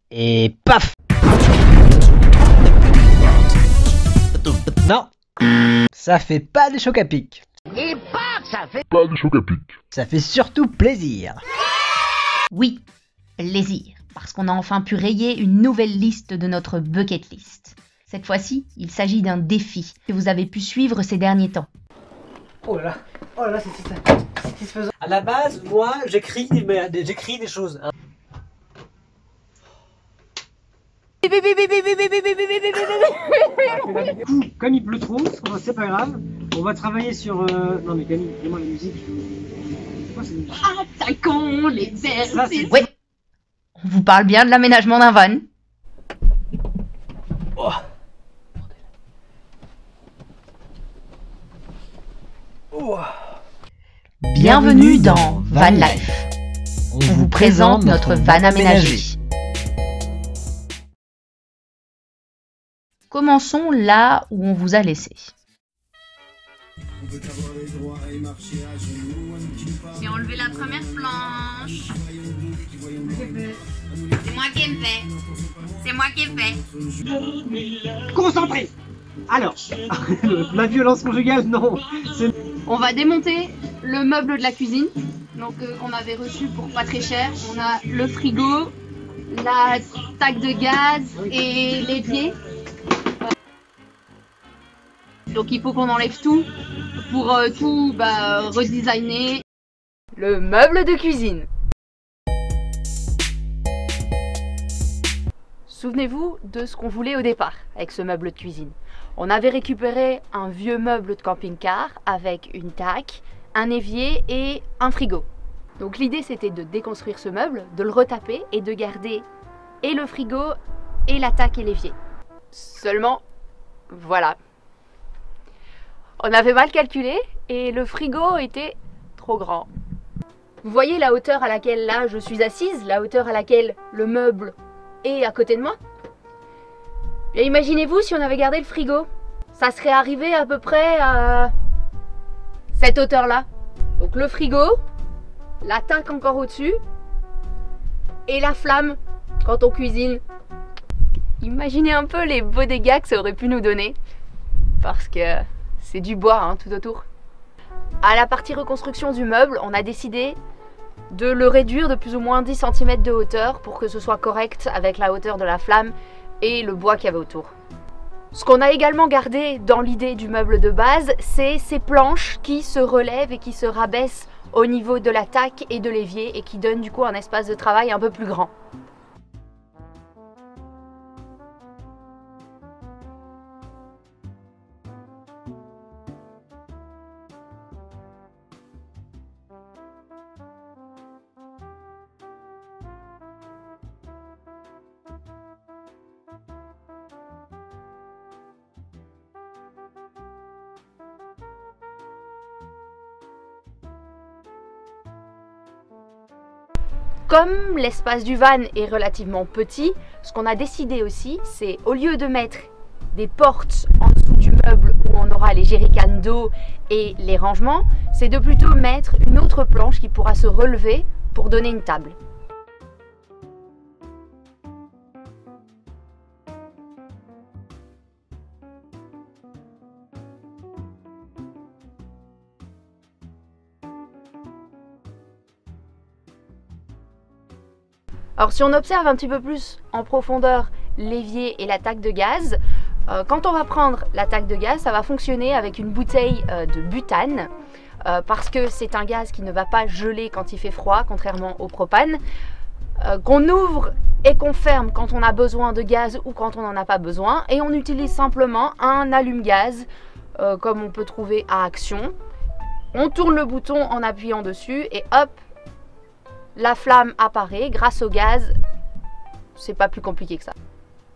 Et paf! Non! Ça fait pas de choc à pic. Et paf, ça fait Pas de choc à pic. Ça fait surtout plaisir. Oui, plaisir, parce qu'on a enfin pu rayer une nouvelle liste de notre bucket list. Cette fois-ci, il s'agit d'un défi que vous avez pu suivre ces derniers temps. Oh là là, c'est satisfaisant. À la base, moi, j'écris des choses. Hein. Du coup, comme il pleut trop, c'est pas grave. On va travailler sur. Non mais Camille, dis-moi la musique. C'est quoi cette musique? Attaquons les Ça, c'est- Oui, on vous parle bien de l'aménagement d'un van. Oh. Oh. Bienvenue dans Van Life. On vous présente notre van aménagé. Commençons là où on vous a laissé. J'ai enlevé la première planche. C'est moi qui ai fait. C'est moi qui ai fait. Concentré. Alors, la violence conjugale, non. On va démonter le meuble de la cuisine, donc qu'on avait reçu pour pas très cher. On a le frigo, la taque de gaz et l'évier. Donc il faut qu'on enlève tout pour tout redesigner. Le meuble de cuisine. Souvenez-vous de ce qu'on voulait au départ avec ce meuble de cuisine. On avait récupéré un vieux meuble de camping-car avec une taque, un évier et un frigo. Donc l'idée c'était de déconstruire ce meuble, de le retaper et de garder et le frigo et la taque et l'évier. Seulement, voilà. On avait mal calculé et le frigo était trop grand. Vous voyez la hauteur à laquelle là je suis assise, la hauteur à laquelle le meuble est à côté de moi? Et imaginez-vous si on avait gardé le frigo, ça serait arrivé à peu près à cette hauteur-là. Donc le frigo, la taque encore au-dessus et la flamme quand on cuisine. Imaginez un peu les beaux dégâts que ça aurait pu nous donner, parce que c'est du bois hein, tout autour. À la partie reconstruction du meuble, on a décidé de le réduire de plus ou moins 10 cm de hauteur pour que ce soit correct avec la hauteur de la flamme et le bois qu'il y avait autour. Ce qu'on a également gardé dans l'idée du meuble de base, c'est ces planches qui se relèvent et qui se rabaissent au niveau de la taque et de l'évier et qui donnent du coup un espace de travail un peu plus grand. Comme l'espace du van est relativement petit, ce qu'on a décidé aussi, c'est au lieu de mettre des portes en dessous du meuble où on aura les jerrycans d'eau et les rangements, c'est de plutôt mettre une autre planche qui pourra se relever pour donner une table. Alors si on observe un petit peu plus en profondeur l'évier et la taque de gaz, quand on va prendre la taque de gaz, ça va fonctionner avec une bouteille de butane parce que c'est un gaz qui ne va pas geler quand il fait froid, contrairement au propane, qu'on ouvre et qu'on ferme quand on a besoin de gaz ou quand on n'en a pas besoin, et on utilise simplement un allume-gaz comme on peut trouver à Action. On tourne le bouton en appuyant dessus et hop, la flamme apparaît grâce au gaz. C'est pas plus compliqué que ça.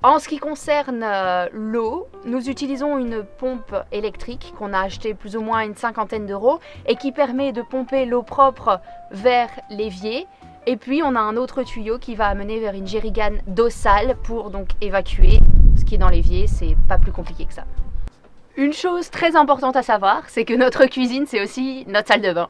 En ce qui concerne l'eau, nous utilisons une pompe électrique qu'on a achetée plus ou moins une 50aine d'euros et qui permet de pomper l'eau propre vers l'évier. Et puis on a un autre tuyau qui va amener vers une jerrycan d'eau sale pour donc évacuer ce qui est dans l'évier. C'est pas plus compliqué que ça. Une chose très importante à savoir, c'est que notre cuisine c'est aussi notre salle de bain.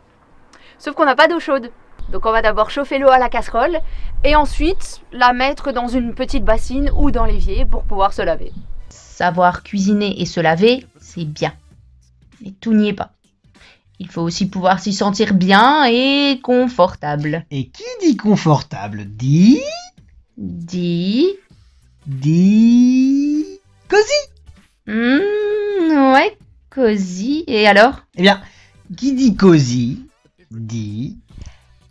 Sauf qu'on n'a pas d'eau chaude. Donc on va d'abord chauffer l'eau à la casserole et ensuite la mettre dans une petite bassine ou dans l'évier pour pouvoir se laver. Savoir cuisiner et se laver, c'est bien. Mais tout n'y est pas. Il faut aussi pouvoir s'y sentir bien et confortable. Et qui dit confortable dit... cosy. Ouais, cosy. Et alors? Eh bien, qui dit cosy dit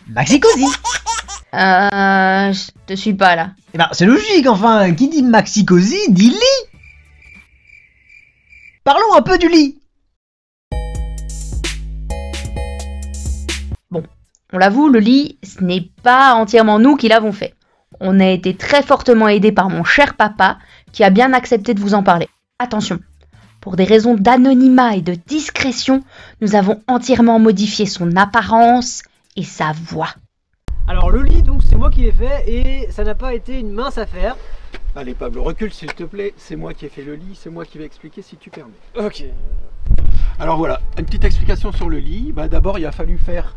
maxi cosy. Je te suis pas là. Eh ben, c'est logique, enfin, qui dit maxi cosy dit lit. Parlons un peu du lit. Bon, on l'avoue, le lit, ce n'est pas entièrement nous qui l'avons fait. On a été très fortement aidés par mon cher papa, qui a bien accepté de vous en parler. Attention, pour des raisons d'anonymat et de discrétion, nous avons entièrement modifié son apparence et sa voix. Alors le lit, donc c'est moi qui l'ai fait et ça n'a pas été une mince affaire. Allez Pablo, recule s'il te plaît, c'est moi qui ai fait le lit, c'est moi qui vais expliquer si tu permets. Ok. Alors voilà, une petite explication sur le lit. D'abord il a fallu faire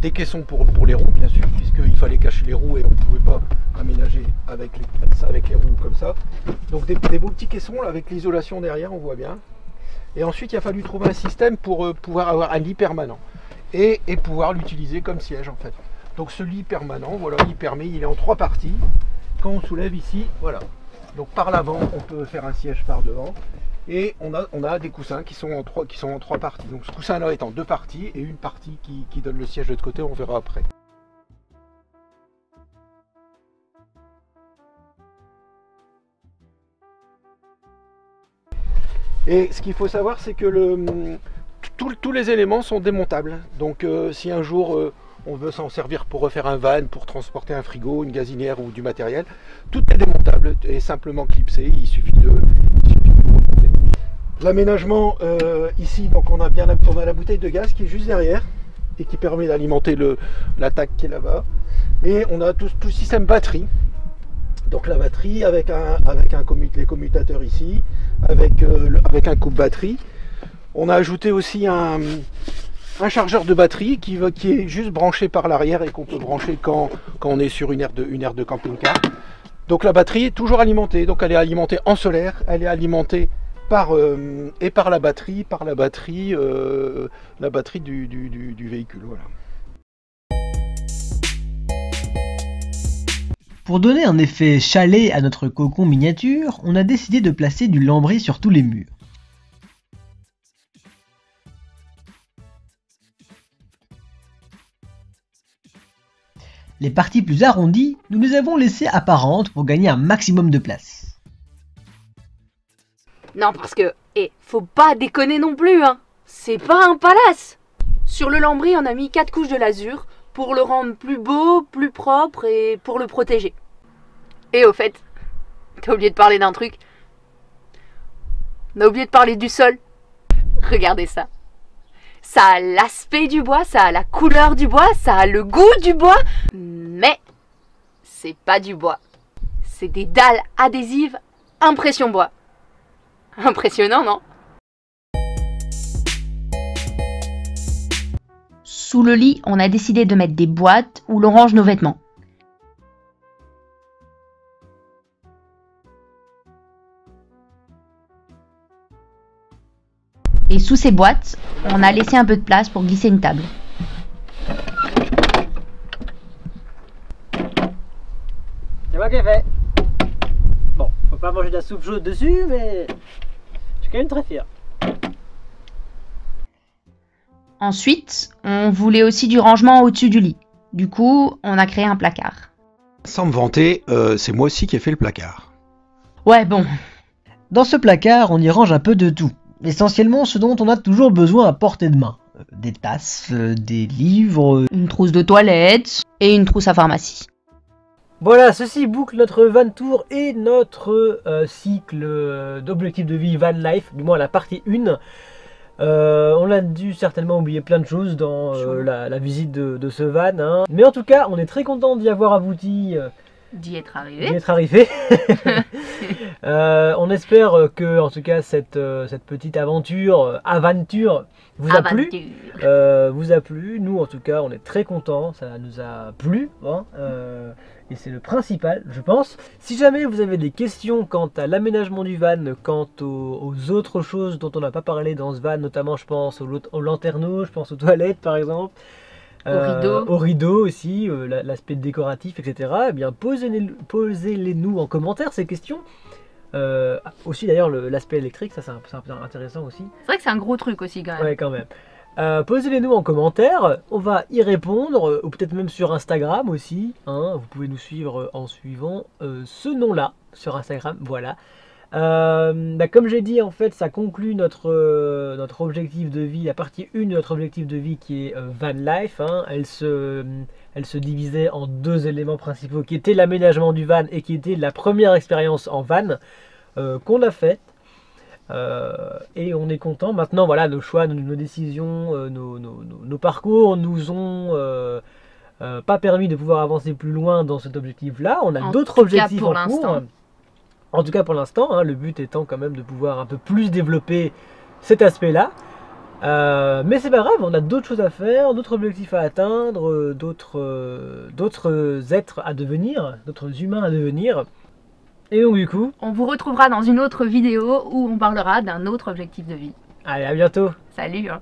des caissons pour les roues bien sûr, puisqu'il fallait cacher les roues et on ne pouvait pas aménager avec les roues comme ça. Donc des beaux petits caissons là, avec l'isolation derrière, on voit bien. Et ensuite il a fallu trouver un système pour pouvoir avoir un lit permanent et pouvoir l'utiliser comme siège en fait. Donc ce lit permanent, voilà, il est en 3 parties. Quand on soulève ici, voilà. Donc par l'avant, on peut faire un siège par devant. Et on a des coussins qui sont en 3 parties. Donc ce coussin-là est en 2 parties et une partie qui donne le siège de l'autre côté, on verra après. Et ce qu'il faut savoir, c'est que tous les éléments sont démontables. Donc si un jour on veut s'en servir pour refaire un van, pour transporter un frigo, une gazinière ou du matériel, tout est démontable et simplement clipsé, il suffit de remonter. L'aménagement ici, donc on a la bouteille de gaz qui est juste derrière et qui permet d'alimenter la TAC qui est là-bas. Et on a tout le système batterie. Donc la batterie avec les commutateurs ici, avec un coupe-batterie. On a ajouté aussi un chargeur de batterie qui est juste branché par l'arrière et qu'on peut brancher quand on est sur une aire de camping-car. Donc la batterie est toujours alimentée, donc elle est alimentée en solaire, elle est alimentée par la batterie du véhicule. Voilà. Pour donner un effet chalet à notre cocon miniature, on a décidé de placer du lambris sur tous les murs. Les parties plus arrondies, nous les avons laissées apparentes pour gagner un maximum de place. Non, parce que, faut pas déconner non plus, hein. C'est pas un palace. Sur le lambris, on a mis 4 couches de lasure pour le rendre plus beau, plus propre et pour le protéger. Et au fait, t'as oublié de parler d'un truc. On a oublié de parler du sol. Regardez ça. Ça a l'aspect du bois, ça a la couleur du bois, ça a le goût du bois, mais c'est pas du bois. C'est des dalles adhésives impression bois. Impressionnant, non? Sous le lit, on a décidé de mettre des boîtes où l'on range nos vêtements. Et sous ces boîtes, on a laissé un peu de place pour glisser une table. C'est moi qui ai fait. Bon, faut pas manger de la soupe chaude dessus, mais je suis quand même très fier. Ensuite, on voulait aussi du rangement au-dessus du lit. Du coup, on a créé un placard. Sans me vanter, c'est moi aussi qui ai fait le placard. Ouais, bon. Dans ce placard, on y range un peu de tout. Essentiellement ce dont on a toujours besoin à portée de main. Des tasses, des livres... Une trousse de toilette et une trousse à pharmacie. Voilà, ceci boucle notre van tour et notre cycle d'objectifs de vie van life, du moins la partie 1. On a dû certainement oublier plein de choses dans la visite de ce van. Hein. Mais en tout cas, on est très content d'y avoir abouti D'y être d'y arrivé. être arrivé. On espère que, en tout cas, cette petite aventure vous a plu. Vous a plu. Nous, en tout cas, on est très contents. Ça nous a plu. Hein, et c'est le principal, je pense. Si jamais vous avez des questions quant à l'aménagement du van, quant aux autres choses dont on n'a pas parlé dans ce van, notamment, je pense aux lanterneaux, je pense aux toilettes, par exemple. Au rideau aussi, l'aspect décoratif, etc. Eh bien, posez-les nous en commentaire ces questions. Aussi d'ailleurs l'aspect électrique, ça c'est un peu intéressant aussi. C'est vrai que c'est un gros truc aussi quand même. Ouais, quand même. Posez-les nous en commentaire, on va y répondre, ou peut-être même sur Instagram aussi. Hein. Vous pouvez nous suivre en suivant ce nom-là sur Instagram. Voilà. Comme j'ai dit, en fait, ça conclut notre objectif de vie, la partie 1 de notre objectif de vie qui est Van Life. Hein. Elle se divisait en 2 éléments principaux qui étaient l'aménagement du van et qui était la première expérience en van qu'on a faite. Et on est content. Maintenant, voilà, nos choix, nos décisions, nos parcours nous ont pas permis de pouvoir avancer plus loin dans cet objectif-là. On a d'autres objectifs en cours. En tout cas pour l'instant, hein, le but étant quand même de pouvoir un peu plus développer cet aspect-là. Mais c'est pas grave, on a d'autres choses à faire, d'autres objectifs à atteindre, d'autres êtres à devenir, d'autres humains à devenir. Et donc du coup, on vous retrouvera dans une autre vidéo où on parlera d'un autre objectif de vie. Allez, à bientôt. Salut hein.